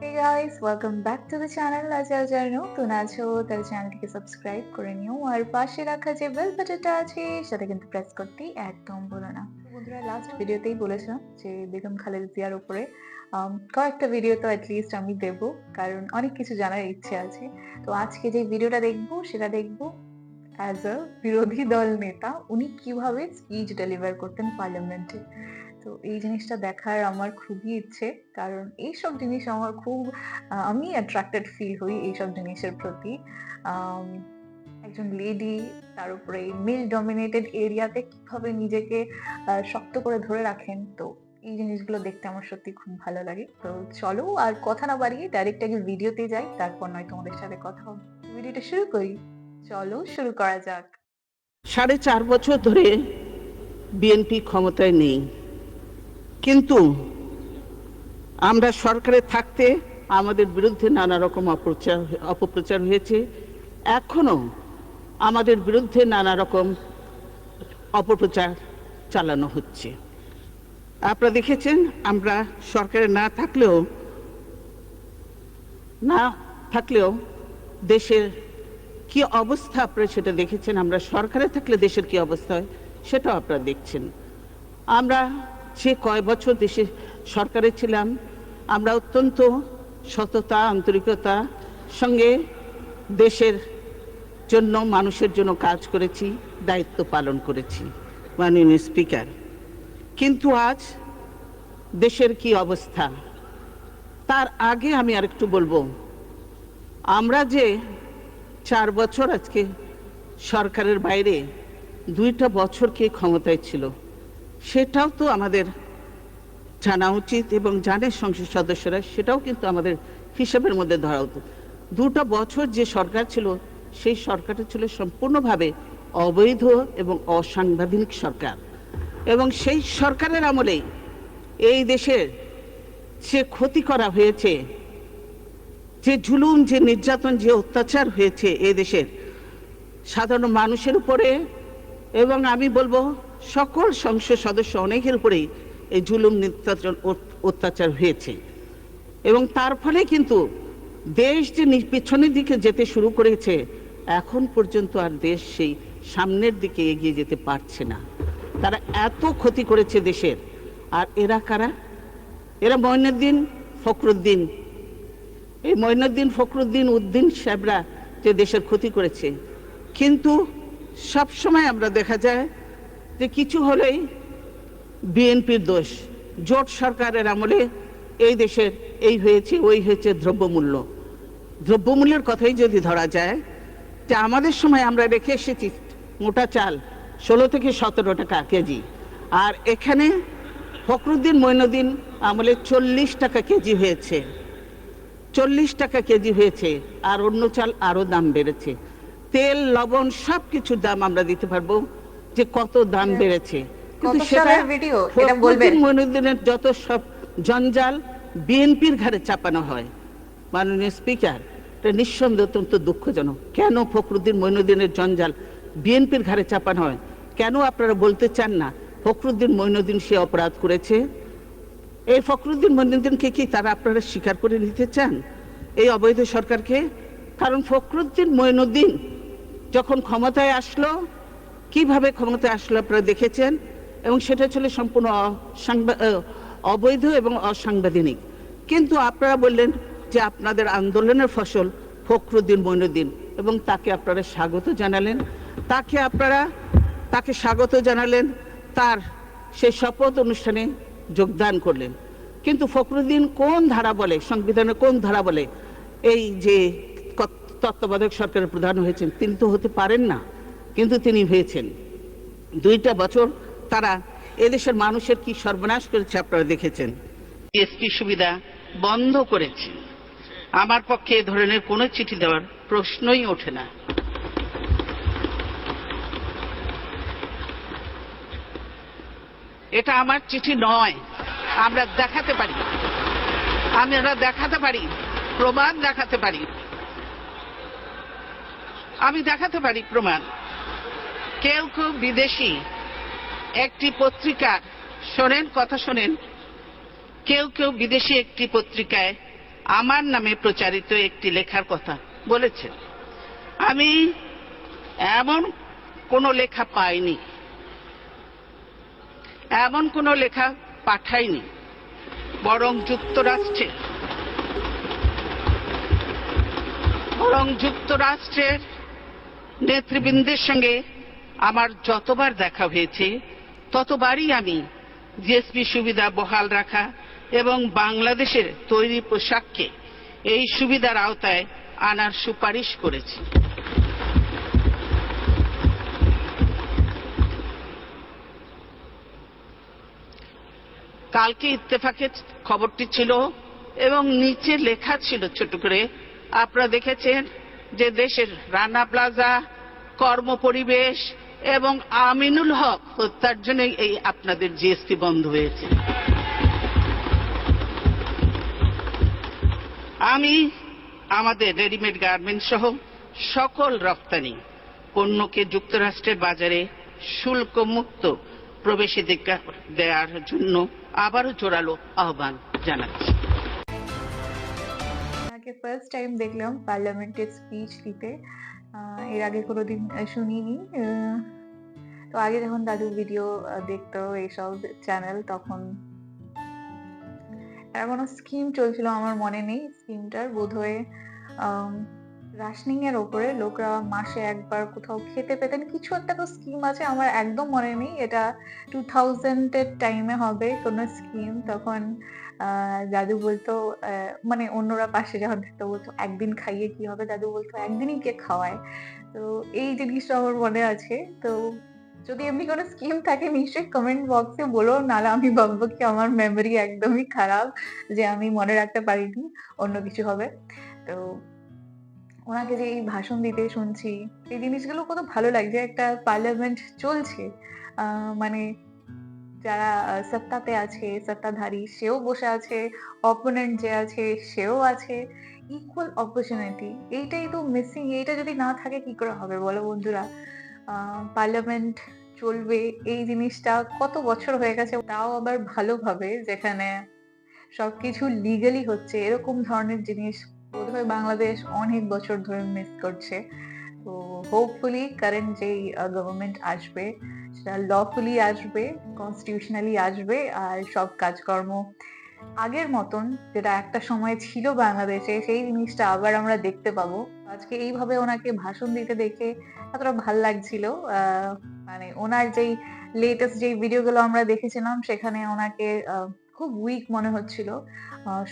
Hey guys, welcome back to the channel. যারা নতুন আছো তারা চ্যানেলটিকে সাবস্ক্রাইব করে নিও আর পাশে রাখা যে বেল বাটনটা আছে সেটা কিন্তু প্রেস করতে একদম ভুলো না। বন্ধুরা লাস্ট ভিডিওতেই বলেছিলাম যে বেগম খালেদা জিয়ার উপরে কয়েকটা ভিডিও তো অ্যাটলিস্ট আমি দেব, কারণ অনেক কিছু জানার ইচ্ছে আছে। তো আজকে যে ভিডিওটা দেখবো সেটা দেখবো অ্যাজ আ বিরোধী দল নেতা উনি কিভাবে স্পিচ ডেলিভার করতেন পার্লামেন্টে। তো এই জিনিসটা দেখার আমার খুবই ইচ্ছে, কারণ এইসব জিনিস আমার খুব আমি অ্যাট্রাক্টেড ফিল হই এইসব জিনিসের প্রতি। আম, একজন লেডি, তার উপরে মেল ডমিনেটেড এরিয়াতে কিভাবে নিজেকে শক্ত করে ধরে রাখেন, তো এই জিনিসগুলো দেখতে আমার সত্যি খুব ভালো লাগে। তো চলো আর কথা না বাড়িয়ে ডাইরেক্ট আগে ভিডিওতে যাই, তারপর নয় তোমাদের সাথে কথা হবে। ভিডিওটা শুরু করি, চলো শুরু করা যাক। 4.5 বছর ধরে বিএনপি ক্ষমতায় নেই, কিন্তু আমরা সরকারে থাকতে আমাদের বিরুদ্ধে নানা রকম অপপ্রচার হয়েছে। এখনো আমাদের বিরুদ্ধে নানা রকম অপপ্রচার চালানো হচ্ছে। আপনারা দেখেছেন, আমরা সরকারে না থাকলেও দেশের কি অবস্থা আপনারা সেটা দেখেছেন। আমরা সরকারে থাকলে দেশের কি অবস্থা হয় সেটাও আপনারা দেখছেন। আমরা যে কয় বছর দেশে সরকারে ছিলাম, আমরা অত্যন্ত সততা আন্তরিকতা সঙ্গে দেশের জন্য মানুষের জন্য কাজ করেছি, দায়িত্ব পালন করেছি, মাননীয় স্পিকার। কিন্তু আজ দেশের কি অবস্থা, তার আগে আমি আরেকটু বলবো। আমরা যে 4 বছর আজকে সরকারের বাইরে 2টা বছর কে ক্ষমতায় ছিল সেটাও তো আমাদের জানা উচিত, এবং জানে সংসদ সদস্যরা, সেটাও কিন্তু আমাদের হিসাবের মধ্যে ধরা উচিত। 2টা বছর যে সরকার ছিল সেই সরকারটা ছিল সম্পূর্ণভাবে অবৈধ এবং অসাংবিধানিক সরকার, এবং সেই সরকারের আমলেই এই দেশের যে ক্ষতি করা হয়েছে, যে জুলুম, যে নির্যাতন, যে অত্যাচার হয়েছে এই দেশের সাধারণ মানুষের উপরে, এবং আমি বলবো সকল সংসদ সদস্য অনেকের উপরেই এই জুলুম নির্যাতন অত্যাচার হয়েছে। এবং তার ফলে কিন্তু দেশ যে পিছনের দিকে যেতে শুরু করেছে, এখন পর্যন্ত আর দেশ সেই সামনের দিকে এগিয়ে যেতে পারছে না। তারা এত ক্ষতি করেছে দেশের। আর এরা কারা? এরা মঈনুদ্দিন ফখরুদ্দিন, এই মঈনুদ্দিন ফখরুদ্দিন উদ্দিন সাহেবরা যে দেশের ক্ষতি করেছে। কিন্তু সবসময় আমরা দেখা যায় যে কিছু হলেই বিএনপির দোষ। জোট সরকারের আমলে এই দেশের এই হয়েছে ওই হয়েছে। দ্রব্যমূল্যের কথাই যদি ধরা যায়, যে আমাদের সময় আমরা রেখে এসেছি মোটা চাল 16 থেকে 17 টাকা কেজি, আর এখানে ফখরুদ্দিন মঈনুদ্দিন আমলে 40 টাকা কেজি হয়েছে। 40 টাকা কেজি হয়েছে, আর অন্য চাল আরো দাম বেড়েছে। তেল, লবণ, সব কিছুর দাম আমরা দিতে পারবো যে কত দাম বেড়েছে। কিন্তু সেটা ফখরুদ্দিন মঈনুদ্দিনের যত সব জঞ্জাল বিএনপির ঘাড়ে চাপানো হয়। মাননীয় স্পিকার, এটা নিঃসন্দেহে অত্যন্ত দুঃখজনক। কেন ফখরুদ্দিন মঈনুদ্দিনের জঞ্জাল বিএনপির ঘাড়ে চাপানো হয়? কেন আপনারা বলতে চান না ফখরুদ্দিন মঈনুদ্দিন সে অপরাধ করেছে? এই ফখরুদ্দিন মঈনুদ্দিনকে কি তারা আপনারা স্বীকার করে নিতে চান, এই অবৈধ সরকারকে? কারণ ফখরুদ্দিন মঈনুদ্দিন যখন ক্ষমতায় আসলো, কিভাবে ক্ষমতায় আসলো আপনারা দেখেছেন, এবং সেটা ছিল সম্পূর্ণ অবৈধ এবং অসাংবিধানিক। কিন্তু আপনারা বললেন যে আপনাদের আন্দোলনের ফসল ফখরুদ্দিন মঈনুদ্দিন, এবং তাকে আপনারা স্বাগত জানালেন। তাকে স্বাগত জানালেন, তার সেই শপথ অনুষ্ঠানে যোগদান করলেন। কিন্তু ফখরুদ্দিন কোন ধারা বলে, সংবিধানের কোন ধারা বলে এই যে তত্ত্বাবধায়ক সরকারের প্রধান হয়েছেন? তিনি তো হতে পারেন না, কিন্তু তিনি হয়েছেন। 2টা বছর তারা এদেশের মানুষের কি সর্বনাশ করেছে আপনারা দেখেছেন। এসপি সুবিধা বন্ধ করেছে। আমার পক্ষে এ ধরনের কোনো চিঠি দেওয়ার প্রশ্নই ওঠে না। এটা আমার চিঠি নয়। আমরা দেখাতে পারি, প্রমাণ দেখাতে পারি। আমি দেখাতে পারি প্রমাণ। কেউ বিদেশি একটি পত্রিকা, শোনেন, কথা শোনেন, কেউ বিদেশি একটি পত্রিকায় আমার নামে প্রচারিত একটি লেখার কথা বলেছেন। আমি এমন কোনো লেখা পাইনি, এমন কোনো লেখা পাঠাইনি, বরং যুক্তরাষ্ট্রের নেতৃবৃন্দের সঙ্গে আমার যতবার দেখা হয়েছে ততবারই আমি জিএসপি সুবিধা বহাল রাখা এবং বাংলাদেশের তৈরি পোশাককে এই সুবিধার আওতায় আনার সুপারিশ করেছি। কালকে ইত্তেফাকে খবরটি ছিল এবং নিচে লেখা ছিল ছোট করে, আপনারা দেখেছেন যে দেশের রানা প্লাজা, কর্মপরিবেশ এবং আমিনুল হক হত্যার জন্য এই আপনাদের জিএসটি বন্ধ হয়েছে। আমি আমাদের রেডিমেড গার্মেন্টস সহ সকল রপ্তানি পণ্যকে যুক্তরাষ্ট্রের বাজারে শুল্ক মুক্ত প্রবেশাধিকার দেওয়ার জন্য আবারও জোরালো আহ্বান জানাচ্ছি। ফার্স্ট টাইম দেখলাম পার্লামেন্টের স্পিচ দিতে, এর আগে কোনোদিন শুনিনি। তো আগে যখন দাদু ভিডিও দেখতো এইসব চ্যানেল, তখন কোনো স্কিম চলছিল, আমার মনে নেই স্কিমটার, বোধহয় রাশনিং এর ওপরে লোকরা মাসে একবার কোথাও খেতে পেতেন, কিছু একটা তো স্কিম আছে, আমার একদম মনে নেই। এটা 2000 এর টাইমে হবে কোনো স্কিম। তখন দাদু বলতো, মানে অন্যরা পাশে যখন থাকতো বলতো একদিন খাইয়ে কি হবে, দাদু বলতো একদিনই কে খাওয়ায়। তো এই জিনিসটা আমার মনে আছে। তো যদি এমনি কোনো স্কিম থাকে নিশ্চয়ই কমেন্ট বক্সে বলো, নাহলে আমি ভাববো কি আমার মেমোরি একদমই খারাপ যে আমি মনে রাখতে পারিনি, অন্য কিছু হবে। তো ওনাকে যে এই ভাষণ দিতে শুনছি, এই জিনিসগুলো কত ভালো লাগছে। একটা পার্লামেন্ট চলছে, মানে যারা সত্তাতে আছে, সত্তাধারী সেও বসে আছে, অপোনেন্ট যে আছে সেও আছে, ইকুয়াল অপরচুনিটি। এইটাই তো মিসিং। এইটা যদি না থাকে কি করে হবে বলো বন্ধুরা। পার্লামেন্ট চলবে, এই জিনিসটা কত বছর হয়ে গেছে, তাও আবার ভালোভাবে, যেখানে সবকিছু লিগালি হচ্ছে। এরকম ধরনের জিনিস বোধহয় বাংলাদেশ অনেক বছর ধরে মিস করছে। তো হোপফুলি কারেন্ট যেই গভর্নমেন্ট আসবে সেটা লফুলি আসবে, কনস্টিটিউশনালি আসবে, আর সব কাজকর্ম আগের মতন যেটা একটা সময় ছিল বাংলাদেশে, সেই জিনিসটা আবার আমরা দেখতে পাবো। আজকে এইভাবে ওনাকে ভাষণ দিতে দেখে এতটা ভাল লাগছিল। মানে ওনার যেই লেটেস্ট যেই ভিডিওগুলো আমরা দেখেছিলাম, সেখানে ওনাকে খুব উইক মনে হচ্ছিল,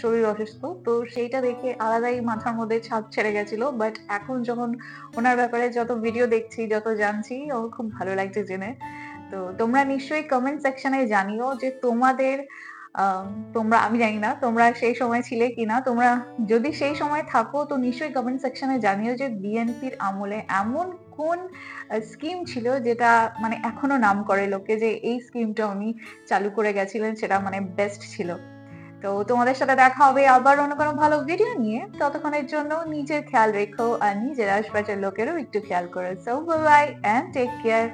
শরীর অসুস্থ। তো সেইটা দেখে আলাদাই মাথার মধ্যে ছাপ ছেড়ে গেছিল। বাট এখন যখন ওনার ব্যাপারে যত ভিডিও দেখছি, যত জানছি, আমার খুব ভালো লাগছে জেনে। তো তোমরা নিশ্চয়ই কমেন্ট সেকশনে জানিও যে তোমরা, আমি জানি না তোমরা সেই সময় ছিলে কিনা, তোমরা যদি সেই সময় থাকো তো নিশ্চয়ই কমেন্ট সেকশনে জানিও যে বিএনপির আমলে এমন কোন স্কিম ছিল যেটা মানে এখনো নাম করে লোকে যে এই স্কিমটা উনি চালু করে গেছিলেন, সেটা মানে বেস্ট ছিল। তো তোমাদের সাথে দেখা হবে আবার অন্য কোনো ভালো ভিডিও নিয়ে। ততক্ষণের জন্য নিজের খেয়াল রেখো আর নিজের আশপাশের লোকেরও একটু খেয়াল করো। So bye bye and take care.